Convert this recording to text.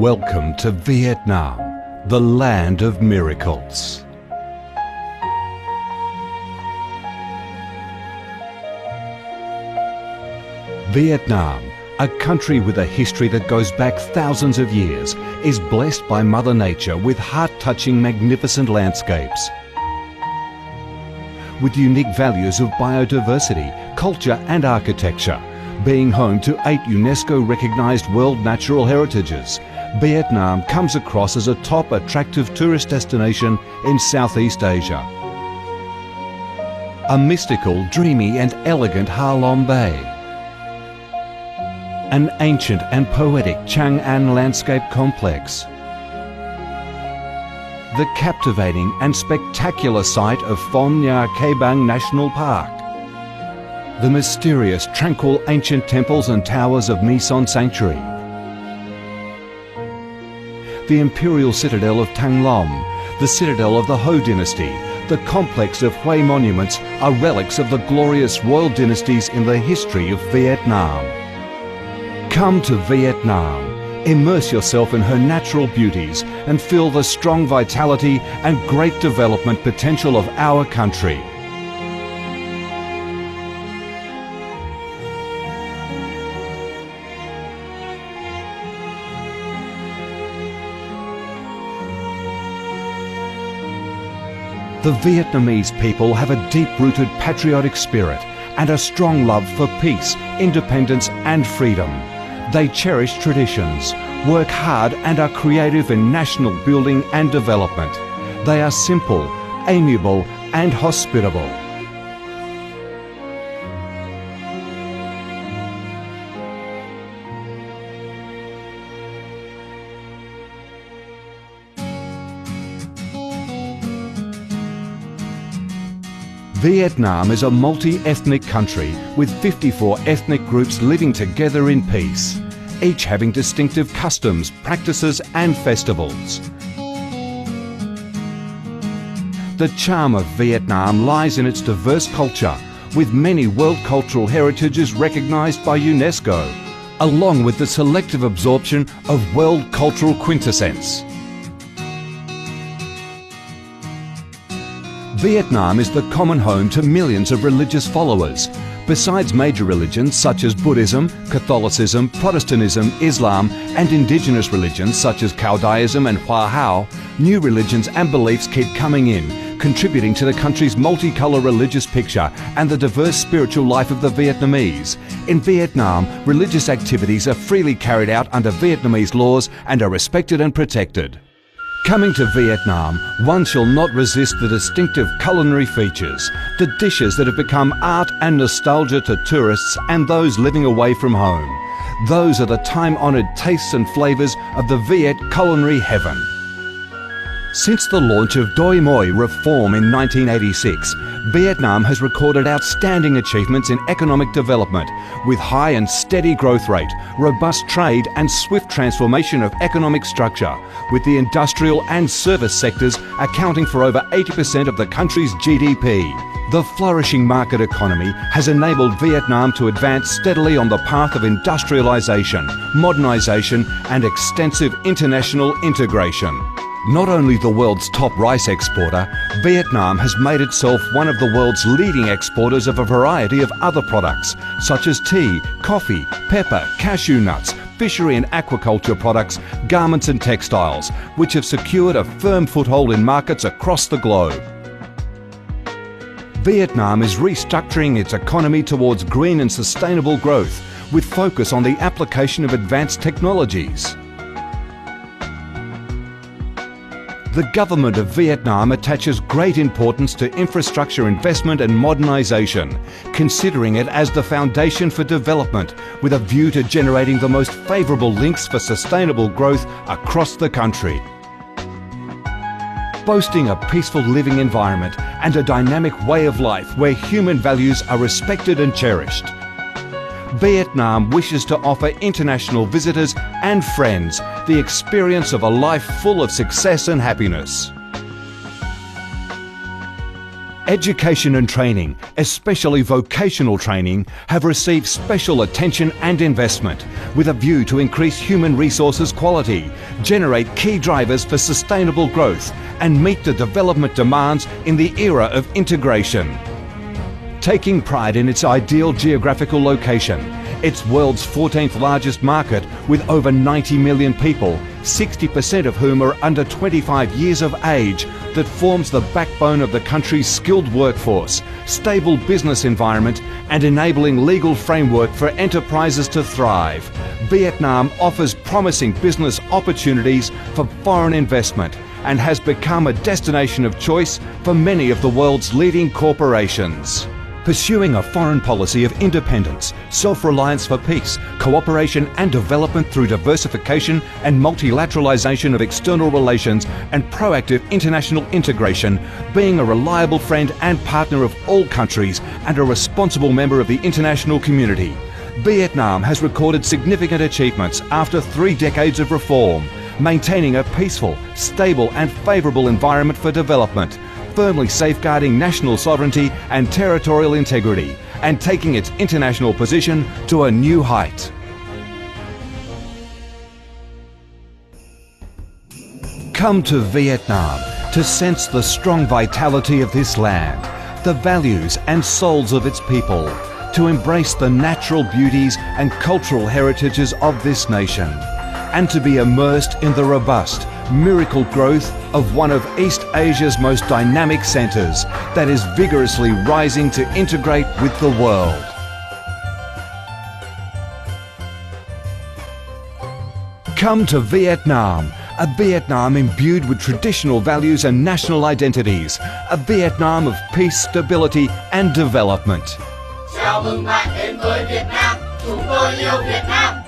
Welcome to Vietnam, the land of miracles. Vietnam, a country with a history that goes back thousands of years, is blessed by Mother Nature with heart-touching, magnificent landscapes. With unique values of biodiversity, culture and architecture, being home to 8 UNESCO-recognised World Natural Heritages, Vietnam comes across as a top attractive tourist destination in Southeast Asia. A mystical, dreamy and elegant Ha Long Bay. An ancient and poetic Chang An landscape complex. The captivating and spectacular site of Phong Nha Ke Bang National Park. The mysterious, tranquil ancient temples and towers of My Son Sanctuary. The imperial citadel of Thăng Long, the citadel of the Ho dynasty, the complex of Hue monuments are relics of the glorious royal dynasties in the history of Vietnam. Come to Vietnam, immerse yourself in her natural beauties and feel the strong vitality and great development potential of our country. The Vietnamese people have a deep-rooted patriotic spirit and a strong love for peace, independence and freedom. They cherish traditions, work hard and are creative in national building and development. They are simple, amiable and hospitable. Vietnam is a multi-ethnic country with 54 ethnic groups living together in peace, each having distinctive customs, practices and festivals. The charm of Vietnam lies in its diverse culture, with many World Cultural Heritages recognised by UNESCO, along with the selective absorption of World Cultural Quintessence. Vietnam is the common home to millions of religious followers. Besides major religions such as Buddhism, Catholicism, Protestantism, Islam and indigenous religions such as Caodaism and Hoa Hao, new religions and beliefs keep coming in, contributing to the country's multicolour religious picture and the diverse spiritual life of the Vietnamese. In Vietnam, religious activities are freely carried out under Vietnamese laws and are respected and protected. Coming to Vietnam, one shall not resist the distinctive culinary features, the dishes that have become art and nostalgia to tourists and those living away from home. Those are the time-honoured tastes and flavours of the Viet culinary heaven. Since the launch of Doi Moi reform in 1986, Vietnam has recorded outstanding achievements in economic development, with high and steady growth rate, robust trade and swift transformation of economic structure, with the industrial and service sectors accounting for over 80% of the country's GDP. The flourishing market economy has enabled Vietnam to advance steadily on the path of industrialisation, modernisation and extensive international integration. Not only the world's top rice exporter, Vietnam has made itself one of the world's leading exporters of a variety of other products, such as tea, coffee, pepper, cashew nuts, fishery and aquaculture products, garments and textiles, which have secured a firm foothold in markets across the globe. Vietnam is restructuring its economy towards green and sustainable growth, with focus on the application of advanced technologies. The government of Vietnam attaches great importance to infrastructure investment and modernisation, considering it as the foundation for development, with a view to generating the most favourable links for sustainable growth across the country. Boasting a peaceful living environment and a dynamic way of life where human values are respected and cherished, Vietnam wishes to offer international visitors and friends the experience of a life full of success and happiness. Education and training, especially vocational training, have received special attention and investment with a view to increase human resources quality, generate key drivers for sustainable growth and meet the development demands in the era of integration. Taking pride in its ideal geographical location, its world's 14th largest market with over 90 million people, 60% of whom are under 25 years of age, that forms the backbone of the country's skilled workforce, stable business environment and enabling legal framework for enterprises to thrive. Vietnam offers promising business opportunities for foreign investment and has become a destination of choice for many of the world's leading corporations. Pursuing a foreign policy of independence, self-reliance for peace, cooperation and development through diversification and multilateralization of external relations and proactive international integration, being a reliable friend and partner of all countries and a responsible member of the international community. Vietnam has recorded significant achievements after 3 decades of reform, maintaining a peaceful, stable and favourable environment for development, firmly safeguarding national sovereignty and territorial integrity, and taking its international position to a new height. Come to Vietnam to sense the strong vitality of this land, the values and souls of its people, to embrace the natural beauties and cultural heritages of this nation, and to be immersed in the robust, miracle growth of one of East Asia's most dynamic centres that is vigorously rising to integrate with the world. Come to Vietnam, a Vietnam imbued with traditional values and national identities, a Vietnam of peace, stability and development. Chào mừng bạn đến với Việt Nam, chúng tôi yêu Việt Nam.